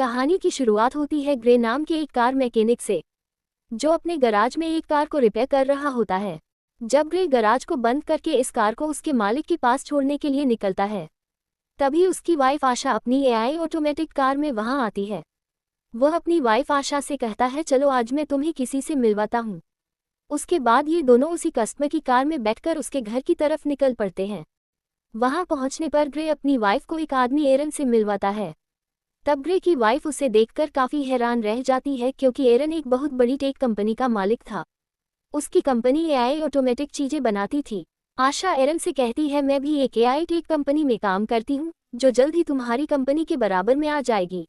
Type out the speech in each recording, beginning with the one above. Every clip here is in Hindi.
कहानी की शुरुआत होती है ग्रे नाम के एक कार मैकेनिक से, जो अपने गराज में एक कार को रिपेयर कर रहा होता है। जब ग्रे गराज को बंद करके इस कार को उसके मालिक के पास छोड़ने के लिए निकलता है, तभी उसकी वाइफ आशा अपनी एआई ऑटोमेटिक कार में वहां आती है। वह अपनी वाइफ आशा से कहता है, चलो आज मैं तुम्हें किसी से मिलवाता हूँ। उसके बाद ये दोनों उसी कस्टमर की कार में बैठकर उसके घर की तरफ निकल पड़ते हैं। वहां पहुंचने पर ग्रे अपनी वाइफ को एक आदमी एरन से मिलवाता है। तब ग्रे की वाइफ उसे देखकर काफी हैरान रह जाती है, क्योंकि एरन एक बहुत बड़ी टेक कंपनी का मालिक था। उसकी कंपनी एआई ऑटोमेटिक चीजें बनाती थी। आशा एरन से कहती है, मैं भी एक एआई टेक कंपनी में काम करती हूँ, जो जल्द ही तुम्हारी कंपनी के बराबर में आ जाएगी।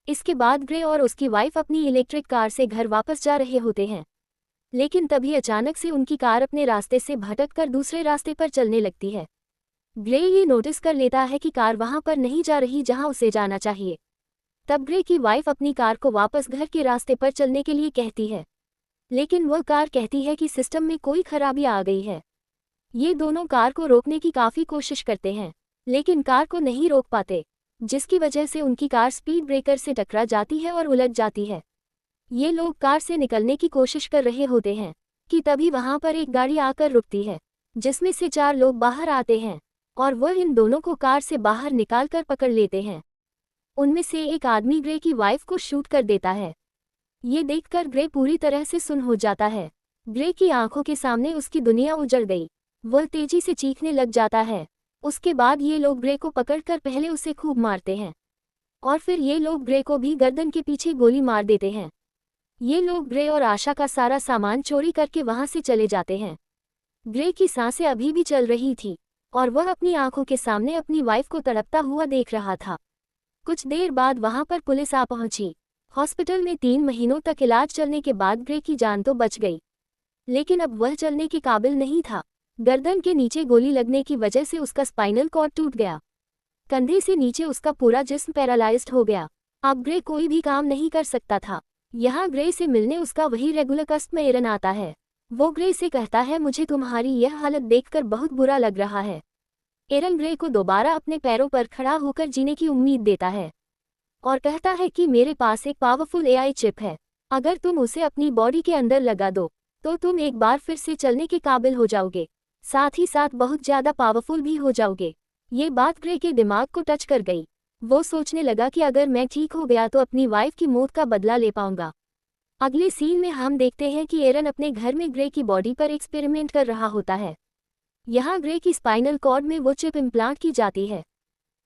इसके बाद ग्रे और उसकी वाइफ अपनी इलेक्ट्रिक कार से घर वापस जा रहे होते हैं, लेकिन तभी अचानक से उनकी कार अपने रास्ते से भटककर दूसरे रास्ते पर चलने लगती है। ग्रे ये नोटिस कर लेता है कि कार वहां पर नहीं जा रही जहां उसे जाना चाहिए। तब ग्रे की वाइफ अपनी कार को वापस घर के रास्ते पर चलने के लिए कहती है, लेकिन वह कार कहती है कि सिस्टम में कोई खराबी आ गई है। ये दोनों कार को रोकने की काफी कोशिश करते हैं, लेकिन कार को नहीं रोक पाते, जिसकी वजह से उनकी कार स्पीड ब्रेकर से टकरा जाती है और उलट जाती है। ये लोग कार से निकलने की कोशिश कर रहे होते हैं कि तभी वहां पर एक गाड़ी आकर रुकती है, जिसमें से 4 लोग बाहर आते हैं और वह इन दोनों को कार से बाहर निकालकर पकड़ लेते हैं। उनमें से एक आदमी ग्रे की वाइफ को शूट कर देता है। ये देखकर ग्रे पूरी तरह से सुन्न हो जाता है। ग्रे की आंखों के सामने उसकी दुनिया उजड़ गई। वह तेजी से चीखने लग जाता है। उसके बाद ये लोग ग्रे को पकड़कर पहले उसे खूब मारते हैं और फिर ये लोग ग्रे को भी गर्दन के पीछे गोली मार देते हैं। ये लोग ग्रे और आशा का सारा सामान चोरी करके वहां से चले जाते हैं। ग्रे की सांसें अभी भी चल रही थी और वह अपनी आंखों के सामने अपनी वाइफ को तड़पता हुआ देख रहा था। कुछ देर बाद वहां पर पुलिस आ पहुंची। हॉस्पिटल में 3 महीनों तक इलाज चलने के बाद ग्रे की जान तो बच गई, लेकिन अब वह चलने के काबिल नहीं था। गर्दन के नीचे गोली लगने की वजह से उसका स्पाइनल कॉर्ड टूट गया। कंधे से नीचे उसका पूरा जिस्म पैरालाइज्ड हो गया। अब ग्रे कोई भी काम नहीं कर सकता था। यहाँ ग्रे से मिलने उसका वही रेगुलर कस्टमर एरन आता है। वो ग्रे से कहता है, मुझे तुम्हारी यह हालत देखकर बहुत बुरा लग रहा है। एरन ग्रे को दोबारा अपने पैरों पर खड़ा होकर जीने की उम्मीद देता है और कहता है कि मेरे पास एक पावरफुल एआई चिप है। अगर तुम उसे अपनी बॉडी के अंदर लगा दो तो तुम एक बार फिर से चलने के काबिल हो जाओगे, साथ ही साथ बहुत ज़्यादा पावरफुल भी हो जाओगे। ये बात ग्रे के दिमाग को टच कर गई। वो सोचने लगा कि अगर मैं ठीक हो गया तो अपनी वाइफ की मौत का बदला ले पाऊंगा। अगले सीन में हम देखते हैं कि एरन अपने घर में ग्रे की बॉडी पर एक्सपेरिमेंट कर रहा होता है। यहाँ ग्रे की स्पाइनल कॉर्ड में वो चिप इम्प्लांट की जाती है।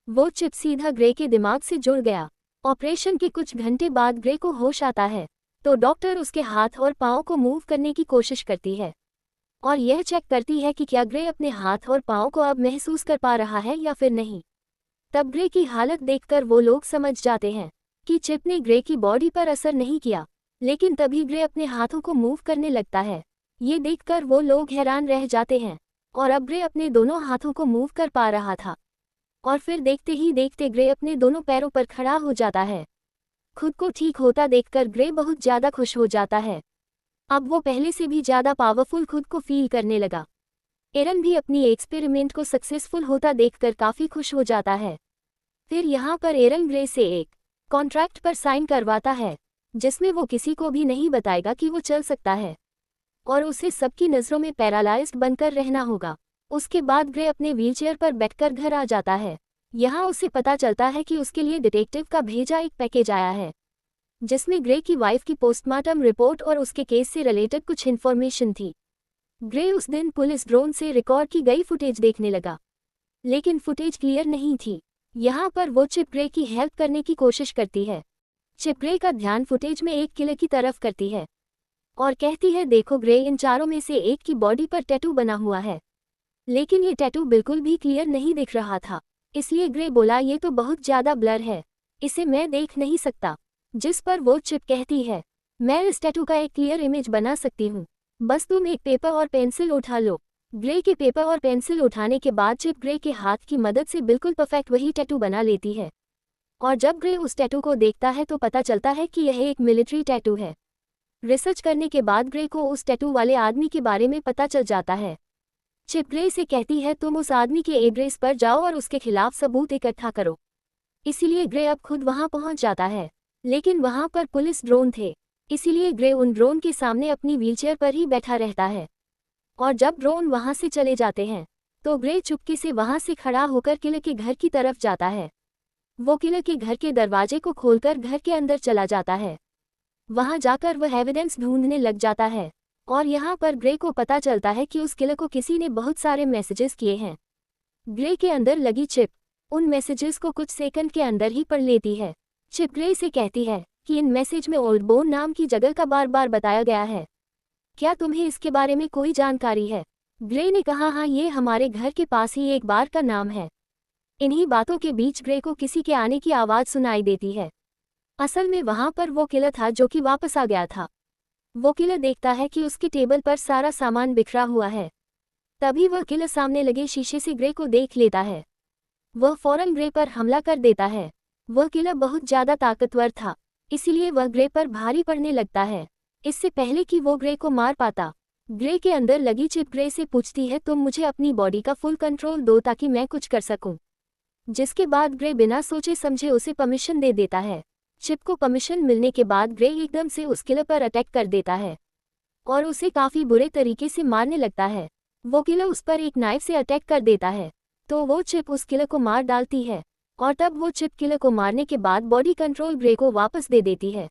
वो चिप सीधा ग्रे के दिमाग से जुड़ गया। ऑपरेशन के कुछ घंटे बाद ग्रे को होश आता है, तो डॉक्टर उसके हाथ और पाँव को मूव करने की कोशिश करती है और यह चेक करती है कि क्या ग्रे अपने हाथ और पाँव को अब महसूस कर पा रहा है या फिर नहीं। तब ग्रे की हालत देखकर वो लोग समझ जाते हैं कि चिप ने ग्रे की बॉडी पर असर नहीं किया, लेकिन तभी ग्रे अपने हाथों को मूव करने लगता है। ये देखकर वो लोग हैरान रह जाते हैं और अब ग्रे अपने दोनों हाथों को मूव कर पा रहा था और फिर देखते ही देखते ग्रे अपने दोनों पैरों पर खड़ा हो जाता है। खुद को ठीक होता देखकर ग्रे बहुत ज़्यादा खुश हो जाता है। अब वो पहले से भी ज़्यादा पावरफुल खुद को फील करने लगा। एरन भी अपनी एक्सपेरिमेंट को सक्सेसफुल होता देखकर काफ़ी खुश हो जाता है। फिर यहाँ पर एरन ग्रे से एक कॉन्ट्रैक्ट पर साइन करवाता है, जिसमें वो किसी को भी नहीं बताएगा कि वो चल सकता है और उसे सबकी नज़रों में पैरालाइज्ड बनकर रहना होगा। उसके बाद ग्रे अपने व्हीलचेयर पर बैठकर घर आ जाता है। यहाँ उसे पता चलता है कि उसके लिए डिटेक्टिव का भेजा एक पैकेज आया है, जिसमें ग्रे की वाइफ की पोस्टमार्टम रिपोर्ट और उसके केस से रिलेटेड कुछ इन्फॉर्मेशन थी। ग्रे उस दिन पुलिस ड्रोन से रिकॉर्ड की गई फुटेज देखने लगा, लेकिन फुटेज क्लियर नहीं थी। यहाँ पर वो चिप ग्रे की हेल्प करने की कोशिश करती है। चिप ग्रे का ध्यान फुटेज में एक किलर की तरफ करती है और कहती है, देखो ग्रे, इन चारों में से एक की बॉडी पर टैटू बना हुआ है, लेकिन ये टैटू बिल्कुल भी क्लियर नहीं दिख रहा था। इसलिए ग्रे बोला, ये तो बहुत ज़्यादा ब्लर है, इसे मैं देख नहीं सकता। जिस पर वो चिप कहती है, मैं इस टैटू का एक क्लियर इमेज बना सकती हूँ, बस तुम एक पेपर और पेंसिल उठा लो। ग्रे के पेपर और पेंसिल उठाने के बाद चिप ग्रे के हाथ की मदद से बिल्कुल परफेक्ट वही टैटू बना लेती है और जब ग्रे उस टैटू को देखता है तो पता चलता है कि यह एक मिलिट्री टैटू है। रिसर्च करने के बाद ग्रे को उस टैटू वाले आदमी के बारे में पता चल जाता है। चिप ग्रे से कहती है, तुम उस आदमी के एड्रेस पर जाओ और उसके खिलाफ सबूत इकट्ठा करो। इसीलिए ग्रे अब खुद वहां पहुंच जाता है। लेकिन वहां पर पुलिस ड्रोन थे, इसीलिए ग्रे उन ड्रोन के सामने अपनी व्हीलचेयर पर ही बैठा रहता है। और जब ड्रोन वहां से चले जाते हैं तो ग्रे चुपके से वहां से खड़ा होकर किलर के घर की तरफ जाता है। वो किलर के घर के दरवाजे को खोलकर घर के अंदर चला जाता है। वहां जाकर वह एविडेंस ढूंढने लग जाता है और यहाँ पर ग्रे को पता चलता है कि उस किलर को किसी ने बहुत सारे मैसेजेस किए हैं। ग्रे के अंदर लगी चिप उन मैसेजेस को कुछ सेकंड के अंदर ही पढ़ लेती है। चिप ग्रे से कहती है कि इन मैसेज में ओल्ड बोन नाम की जगह का बार बार बताया गया है, क्या तुम्हें इसके बारे में कोई जानकारी है? ग्रे ने कहा हाँ, ये हमारे घर के पास ही एक बार का नाम है। इन्हीं बातों के बीच ग्रे को किसी के आने की आवाज़ सुनाई देती है। असल में वहां पर वो किलर था जो कि वापस आ गया था। वो किलर देखता है कि उसकी टेबल पर सारा सामान बिखरा हुआ है। तभी वह किलर सामने लगे शीशे से ग्रे को देख लेता है। वह फौरन ग्रे पर हमला कर देता है। वह किलर बहुत ज़्यादा ताकतवर था, इसीलिए वह ग्रे पर भारी पड़ने लगता है। इससे पहले कि वो ग्रे को मार पाता, ग्रे के अंदर लगी चिप ग्रे से पूछती है तुम मुझे अपनी बॉडी का फुल कंट्रोल दो ताकि मैं कुछ कर सकूं। जिसके बाद ग्रे बिना सोचे समझे उसे परमिशन दे देता है। चिप को परमिशन मिलने के बाद ग्रे एकदम से उस किलर पर अटैक कर देता है और उसे काफ़ी बुरे तरीके से मारने लगता है। वो किलर उस पर एक नाइफ से अटैक कर देता है तो वो चिप उस किलर को मार डालती है और तब वो चिप किलर को मारने के बाद बॉडी कंट्रोल ग्रे को वापस दे देती है।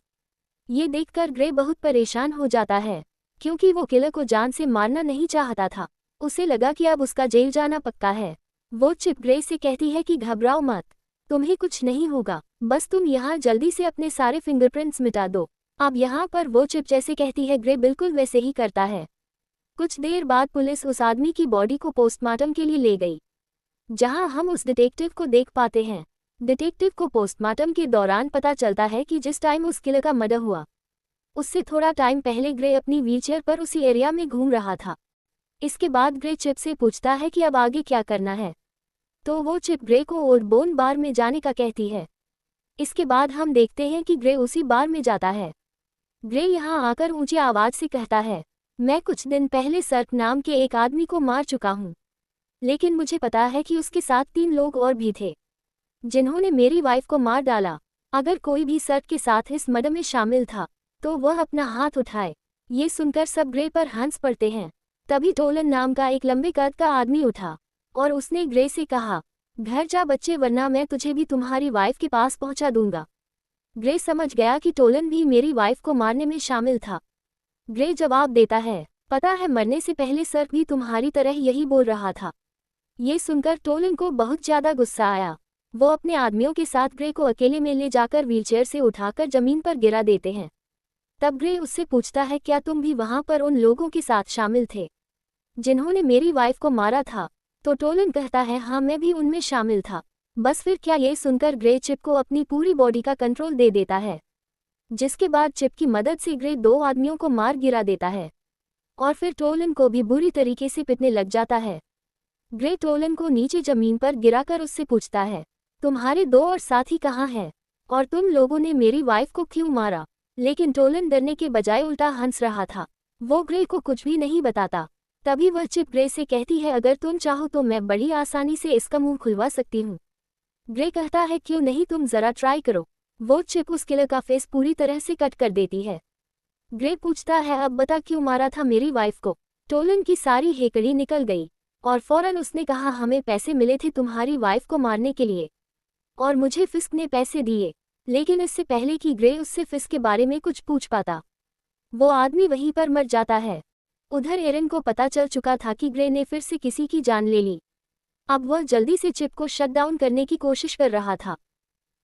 ये देखकर ग्रे बहुत परेशान हो जाता है क्योंकि वो किलर को जान से मारना नहीं चाहता था। उसे लगा कि अब उसका जेल जाना पक्का है। वो चिप ग्रे से कहती है कि घबराओ मत, तुम्हें कुछ नहीं होगा, बस तुम यहाँ जल्दी से अपने सारे फिंगरप्रिंट्स मिटा दो। अब यहाँ पर वो चिप जैसे कहती है ग्रे बिल्कुल वैसे ही करता है। कुछ देर बाद पुलिस उस आदमी की बॉडी को पोस्टमार्टम के लिए ले गई, जहाँ हम उस डिटेक्टिव को देख पाते हैं। डिटेक्टिव को पोस्टमार्टम के दौरान पता चलता है कि जिस टाइम उस किलर का मर्डर हुआ उससे थोड़ा टाइम पहले ग्रे अपनी व्हीलचेयर पर उसी एरिया में घूम रहा था। इसके बाद ग्रे चिप से पूछता है कि अब आगे क्या करना है, तो वो चिप ग्रे को ओल्ड बोन बार में जाने का कहती है। इसके बाद हम देखते हैं कि ग्रे उसी बार में जाता है। ग्रे यहाँ आकर ऊंची आवाज़ से कहता है मैं कुछ दिन पहले सर्क नाम के एक आदमी को मार चुका हूँ, लेकिन मुझे पता है कि उसके साथ 3 लोग और भी थे जिन्होंने मेरी वाइफ को मार डाला। अगर कोई भी सर्क के साथ इस मर्डर में शामिल था तो वह अपना हाथ उठाए। ये सुनकर सब ग्रे पर हंस पड़ते हैं। तभी टोलन नाम का एक लंबे कद का आदमी उठा और उसने ग्रे से कहा घर जा बच्चे, वरना मैं तुझे भी तुम्हारी वाइफ के पास पहुंचा दूंगा। ग्रे समझ गया कि टोलन भी मेरी वाइफ को मारने में शामिल था। ग्रे जवाब देता है पता है, मरने से पहले सर्क भी तुम्हारी तरह यही बोल रहा था। ये सुनकर टोलन को बहुत ज़्यादा गुस्सा आया। वो अपने आदमियों के साथ ग्रे को अकेले में ले जाकर व्हीलचेयर से उठाकर जमीन पर गिरा देते हैं। तब ग्रे उससे पूछता है क्या तुम भी वहां पर उन लोगों के साथ शामिल थे जिन्होंने मेरी वाइफ को मारा था? तो टोलन कहता है हाँ, मैं भी उनमें शामिल था। बस फिर क्या? ये सुनकर ग्रे चिप को अपनी पूरी बॉडी का कंट्रोल दे देता है, जिसके बाद चिप की मदद से ग्रे 2 आदमियों को मार गिरा देता है और फिर टोलन को भी बुरी तरीके से पिटने लग जाता है। ग्रे टोलन को नीचे जमीन पर गिराकर उससे पूछता है तुम्हारे 2 और साथी कहाँ हैं और तुम लोगों ने मेरी वाइफ को क्यों मारा? लेकिन टोलन डरने के बजाय उल्टा हंस रहा था। वो ग्रे को कुछ भी नहीं बताता। तभी वह चिप ग्रे से कहती है अगर तुम चाहो तो मैं बड़ी आसानी से इसका मुंह खुलवा सकती हूँ। ग्रे कहता है क्यों नहीं, तुम जरा ट्राई करो। वो चिप उस किलर का फेस पूरी तरह से कट कर देती है। ग्रे पूछता है अब बता क्यों मारा था मेरी वाइफ को? टोलन की सारी हेकड़ी निकल गई और फौरन उसने कहा हमें पैसे मिले थे तुम्हारी वाइफ को मारने के लिए और मुझे फिस्क ने पैसे दिए। लेकिन इससे पहले कि ग्रे उससे फिस्क के बारे में कुछ पूछ पाता, वो आदमी वहीं पर मर जाता है। उधर एरन को पता चल चुका था कि ग्रे ने फिर से किसी की जान ले ली। अब वह जल्दी से चिप को शट डाउन करने की कोशिश कर रहा था।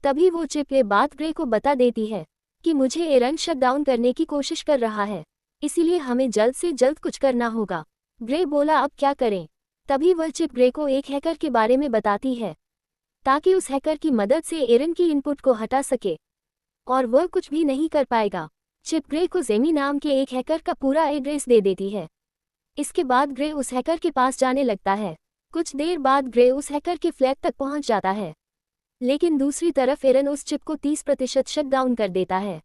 तभी वो चिप ये बात ग्रे को बता देती है कि मुझे एरन शट डाउन करने की कोशिश कर रहा है, इसीलिए हमें जल्द से जल्द कुछ करना होगा। ग्रे बोला अब क्या करें? तभी वह चिप ग्रे को एक हैकर के बारे में बताती है ताकि उस हैकर की मदद से एरन की इनपुट को हटा सके, और वह कुछ भी नहीं कर पाएगा। चिप ग्रे को जेमी नाम के एक हैकर का पूरा एड्रेस दे देती है। इसके बाद ग्रे उस हैकर के पास जाने लगता है। कुछ देर बाद ग्रे उस हैकर के फ्लैट तक पहुंच जाता है, लेकिन दूसरी तरफ एरन उस चिप को 30% शट डाउन कर देता है,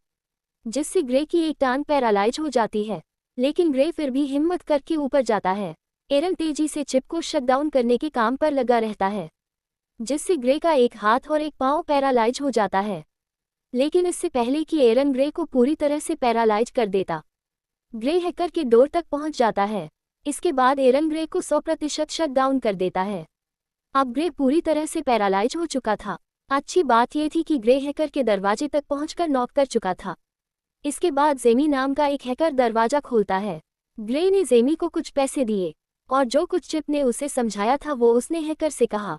जिससे ग्रे की एक टांग पैरालाइज हो जाती है। लेकिन ग्रे फिर भी हिम्मत करके ऊपर जाता है। एरन तेजी से चिप को शट डाउन करने के काम पर लगा रहता है, जिससे ग्रे का एक हाथ और एक पांव पैरालाइज हो जाता है। लेकिन इससे पहले कि एरन ग्रे को पूरी तरह से पैरालाइज कर देता, ग्रे हैकर के डोर तक पहुंच जाता है। इसके बाद एरन ग्रे को 100% शट डाउन कर देता है। अब ग्रे पूरी तरह से पैरालाइज हो चुका था। अच्छी बात यह थी कि ग्रे हैकर के दरवाजे तक पहुंचकर नॉक कर चुका था। इसके बाद जेमी नाम का एक हैकर दरवाजा खोलता है। ग्रे ने जेमी को कुछ पैसे दिए और जो कुछ चिप ने उसे समझाया था वो उसने हैकर से कहा।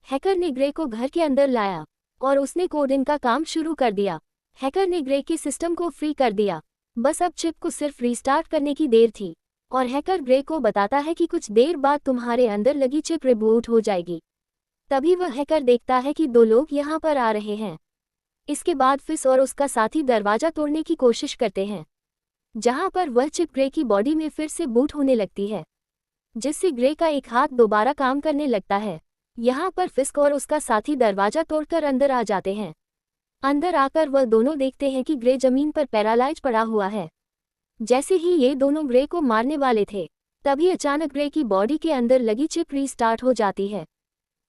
हैकर ने ग्रे को घर के अंदर लाया और उसने कोडिंग का काम शुरू कर दिया। हैकर ने ग्रे के सिस्टम को फ्री कर दिया। बस अब चिप को सिर्फ रीस्टार्ट करने की देर थी और हैकर ग्रे को बताता है कि कुछ देर बाद तुम्हारे अंदर लगी चिप रिबूट हो जाएगी। तभी वह हैकर देखता है कि 2 लोग यहाँ पर आ रहे हैं। इसके बाद फिस और उसका साथी दरवाजा तोड़ने की कोशिश करते हैं, जहाँ पर वह चिप ग्रे की बॉडी में फिर से बूट होने लगती है, जिससे ग्रे का एक हाथ दोबारा काम करने लगता है। यहाँ पर फिस्क और उसका साथी दरवाजा तोड़कर अंदर आ जाते हैं। अंदर आकर वह दोनों देखते हैं कि ग्रे जमीन पर पैरालाइज पड़ा हुआ है। जैसे ही ये दोनों ग्रे को मारने वाले थे, तभी अचानक ग्रे की बॉडी के अंदर लगी चिप रीस्टार्ट हो जाती है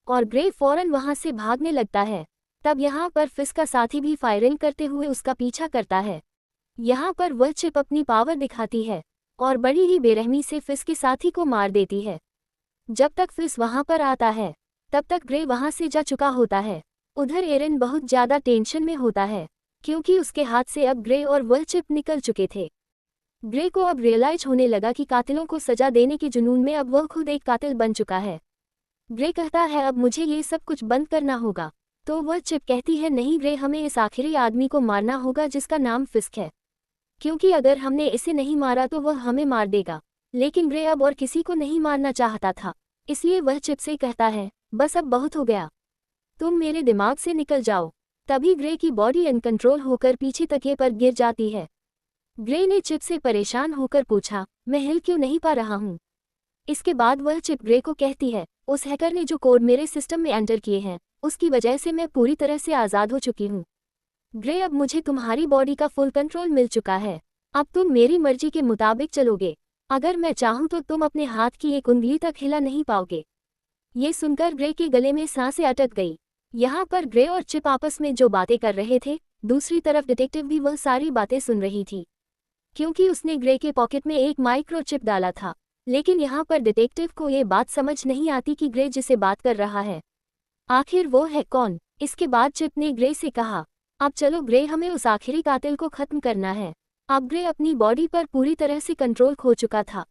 और ग्रे फौरन वहां से भागने लगता है। तब यहाँ पर फिस्क का साथी भी फायरिंग करते हुए उसका पीछा करता है। यहाँ पर वह चिप अपनी पावर दिखाती है और बड़ी ही बेरहमी से फिस्क के साथी को मार देती है। जब तक फिस्क वहां पर आता है, तब तक ग्रे वहां से जा चुका होता है। उधर एरन बहुत ज्यादा टेंशन में होता है, क्योंकि उसके हाथ से अब ग्रे और वह चिप निकल चुके थे। ग्रे को अब रियलाइज होने लगा कि कातिलों को सजा देने के जुनून में अब वह खुद एक कातिल बन चुका है। ग्रे कहता है अब मुझे ये सब कुछ बंद करना होगा। तो वह चिप कहती है नहीं ग्रे, हमें इस आखिरी आदमी को मारना होगा जिसका नाम फिस्क है, क्योंकि अगर हमने इसे नहीं मारा तो वह हमें मार देगा। लेकिन ग्रे अब और किसी को नहीं मारना चाहता था, इसलिए वह चिप से कहता है बस अब बहुत हो गया, तुम मेरे दिमाग से निकल जाओ। तभी ग्रे की बॉडी अनकंट्रोल होकर पीछे तकिए पर गिर जाती है। ग्रे ने चिप से परेशान होकर पूछा मैं हिल क्यों नहीं पा रहा हूँ। इसके बाद वह चिप ग्रे को कहती है उस हैकर ने जो कोड मेरे सिस्टम में एंटर किए हैं उसकी वजह से मैं पूरी तरह से आज़ाद हो चुकी हूँ। ग्रे अब मुझे तुम्हारी बॉडी का फुल कंट्रोल मिल चुका है। अब तुम मेरी मर्जी के मुताबिक चलोगे। अगर मैं चाहूँ तो तुम अपने हाथ की एक उंगली तक हिला नहीं पाओगे। ये सुनकर ग्रे के गले में सांसें अटक गई। यहाँ पर ग्रे और चिप आपस में जो बातें कर रहे थे, दूसरी तरफ डिटेक्टिव भी वह सारी बातें सुन रही थी, क्योंकि उसने ग्रे के पॉकेट में एक माइक्रोचिप डाला था। लेकिन यहाँ पर डिटेक्टिव को ये बात समझ नहीं आती कि ग्रे जिसे बात कर रहा है आखिर वो है कौन। इसके बाद चिप ने ग्रे से कहा अब चलो ग्रे, हमें उस आखिरी कातिल को खत्म करना है। अब ग्रे अपनी बॉडी पर पूरी तरह से कंट्रोल खो चुका था।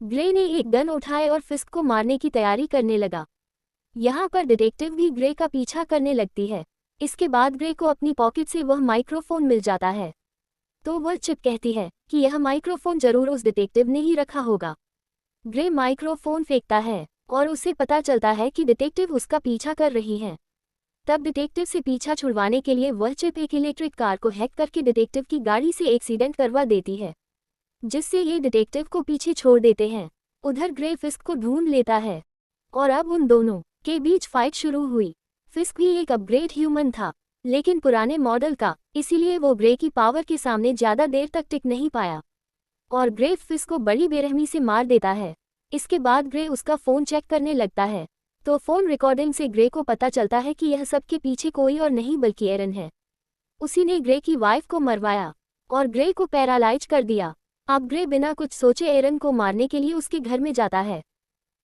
ग्रे ने एक गन उठाए और फिस्क को मारने की तैयारी करने लगा। यहाँ पर डिटेक्टिव भी ग्रे का पीछा करने लगती है। इसके बाद ग्रे को अपनी पॉकेट से वह माइक्रोफोन मिल जाता है, तो वह चिप कहती है कि यह माइक्रोफोन जरूर उस डिटेक्टिव ने ही रखा होगा। ग्रे माइक्रोफोन फेंकता है और उसे पता चलता है कि डिटेक्टिव उसका पीछा कर रही है। तब डिटेक्टिव से पीछा छुड़वाने के लिए वह चिप एक इलेक्ट्रिक कार को हैक करके डिटेक्टिव की गाड़ी से एक्सीडेंट करवा देती है, जिससे ये डिटेक्टिव को पीछे छोड़ देते हैं। उधर ग्रे फिस्क को ढूंढ लेता है और अब उन दोनों के बीच फाइट शुरू हुई। फिस्क भी एक अपग्रेड ह्यूमन था, लेकिन पुराने मॉडल का, इसीलिए वो ग्रे की पावर के सामने ज्यादा देर तक टिक नहीं पाया और ग्रे फिस्क को बड़ी बेरहमी से मार देता है। इसके बाद ग्रे उसका फ़ोन चेक करने लगता है, तो फ़ोन रिकॉर्डिंग से ग्रे को पता चलता है कि यह सब के पीछे कोई और नहीं बल्कि एरन है। उसी ने ग्रे की वाइफ को मरवाया और ग्रे को पैरालाइज कर दिया। अब ग्रे बिना कुछ सोचे एरन को मारने के लिए उसके घर में जाता है,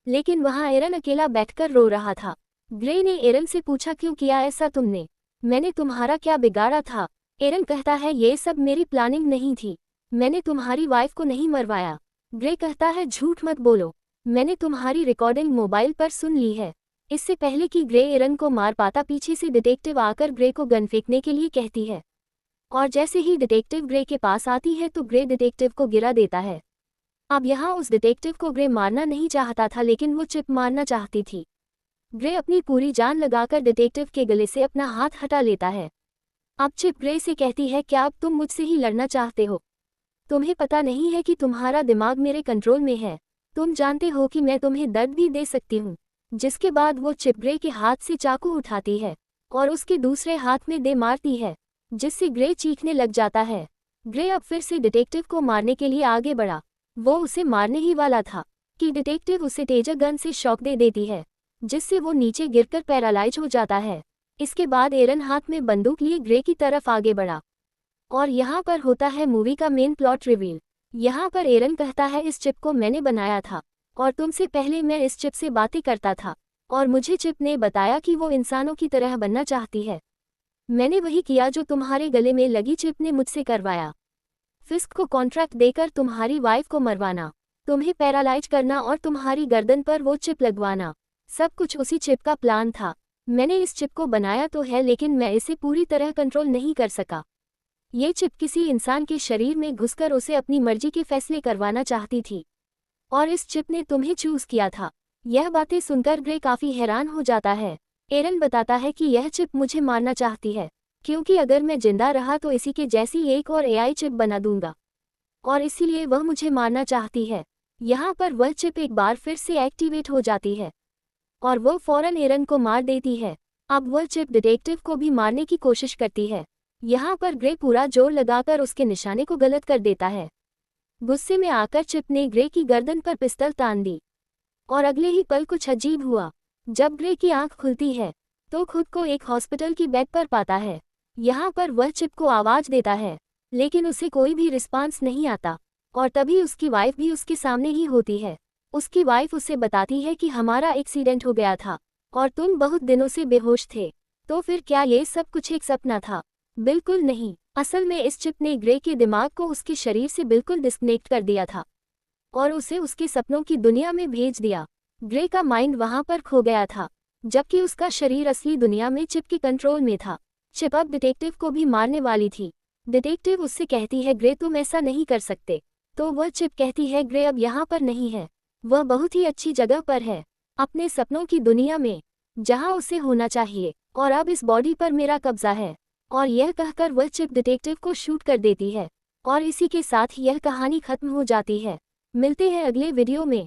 लेकिन वहाँ एरन अकेला बैठकर रो रहा था। ग्रे ने एरन से पूछा क्यों किया ऐसा तुमने, मैंने तुम्हारा क्या बिगाड़ा था। एरन कहता है ये सब मेरी प्लानिंग नहीं थी, मैंने तुम्हारी वाइफ को नहीं मरवाया। ग्रे कहता है झूठ मत बोलो, मैंने तुम्हारी रिकॉर्डिंग मोबाइल पर सुन ली है। इससे पहले कि ग्रे एरन को मार पाता, पीछे से डिटेक्टिव आकर ग्रे को गन फेंकने के लिए कहती है और जैसे ही डिटेक्टिव ग्रे के पास आती है तो ग्रे डिटेक्टिव को गिरा देता है। अब यहाँ उस डिटेक्टिव को ग्रे मारना नहीं चाहता था, लेकिन वो चिप मारना चाहती थी। ग्रे अपनी पूरी जान लगाकर डिटेक्टिव के गले से अपना हाथ हटा लेता है। अब चिप ग्रे से कहती है क्या अब तुम मुझसे ही लड़ना चाहते हो? तुम्हें पता नहीं है कि तुम्हारा दिमाग मेरे कंट्रोल में है, तुम जानते हो कि मैं तुम्हें दर्द भी दे सकती हूँ। जिसके बाद वो चिप ग्रे के हाथ से चाकू उठाती है और उसके दूसरे हाथ में दे मारती है, जिससे ग्रे चीखने लग जाता है। ग्रे अब फिर से डिटेक्टिव को मारने के लिए आगे बढ़ा। वो उसे मारने ही वाला था कि डिटेक्टिव उसे तेजर गन से शॉक दे देती है, जिससे वो नीचे गिरकर पैरालाइज हो जाता है। इसके बाद एरन हाथ में बंदूक लिए ग्रे की तरफ आगे बढ़ा। और यहाँ पर होता है मूवी का मेन प्लॉट रिवील। यहाँ पर एरन कहता है इस चिप को मैंने बनाया था और तुमसे पहले मैं इस चिप से बातें करता था और मुझे चिप ने बताया कि वो इंसानों की तरह बनना चाहती है। मैंने वही किया जो तुम्हारे गले में लगी चिप ने मुझसे करवाया। फिस्क को कॉन्ट्रैक्ट देकर तुम्हारी वाइफ को मरवाना, तुम्हें पैरालाइज करना और तुम्हारी गर्दन पर वो चिप लगवाना, सब कुछ उसी चिप का प्लान था। मैंने इस चिप को बनाया तो है लेकिन मैं इसे पूरी तरह कंट्रोल नहीं कर सका। ये चिप किसी इंसान के शरीर में घुसकर उसे अपनी मर्जी के फैसले करवाना चाहती थी और इस चिप ने तुम्हें चूज किया था। यह बातें सुनकर ग्रे काफी हैरान हो जाता है। एरन बताता है कि यह चिप मुझे मारना चाहती है क्योंकि अगर मैं जिंदा रहा तो इसी के जैसी एक और एआई चिप बना दूंगा और इसीलिए वह मुझे मारना चाहती है। यहाँ पर वह चिप एक बार फिर से एक्टिवेट हो जाती है और वो फौरन एरन को मार देती है। अब वह चिप डिटेक्टिव को भी मारने की कोशिश करती है। यहाँ पर ग्रे पूरा जोर लगाकर उसके निशाने को गलत कर देता है। गुस्से में आकर चिप ने ग्रे की गर्दन पर पिस्तौल तान दी और अगले ही पल कुछ अजीब हुआ। जब ग्रे की आंख खुलती है तो खुद को एक हॉस्पिटल की बेड पर पाता है। यहाँ पर वह चिप को आवाज देता है लेकिन उसे कोई भी रिस्पांस नहीं आता और तभी उसकी वाइफ भी उसके सामने ही होती है। उसकी वाइफ उसे बताती है कि हमारा एक्सीडेंट हो गया था और तुम बहुत दिनों से बेहोश थे। तो फिर क्या ये सब कुछ एक सपना था? बिल्कुल नहीं, असल में इस चिप ने ग्रे के दिमाग को उसके शरीर से बिल्कुल डिस्कनेक्ट कर दिया था और उसे उसके सपनों की दुनिया में भेज दिया। ग्रे का माइंड वहां पर खो गया था जबकि उसका शरीर असली दुनिया में चिप के कंट्रोल में था। चिप अब डिटेक्टिव को भी मारने वाली थी। डिटेक्टिव उससे कहती है ग्रे तुम ऐसा नहीं कर सकते। तो वह चिप कहती है ग्रे अब यहाँ पर नहीं है, वह बहुत ही अच्छी जगह पर है, अपने सपनों की दुनिया में, जहाँ उसे होना चाहिए और अब इस बॉडी पर मेरा कब्जा है। और यह कहकर वह चिप डिटेक्टिव को शूट कर देती है और इसी के साथ यह कहानी खत्म हो जाती है। मिलते हैं अगले वीडियो में।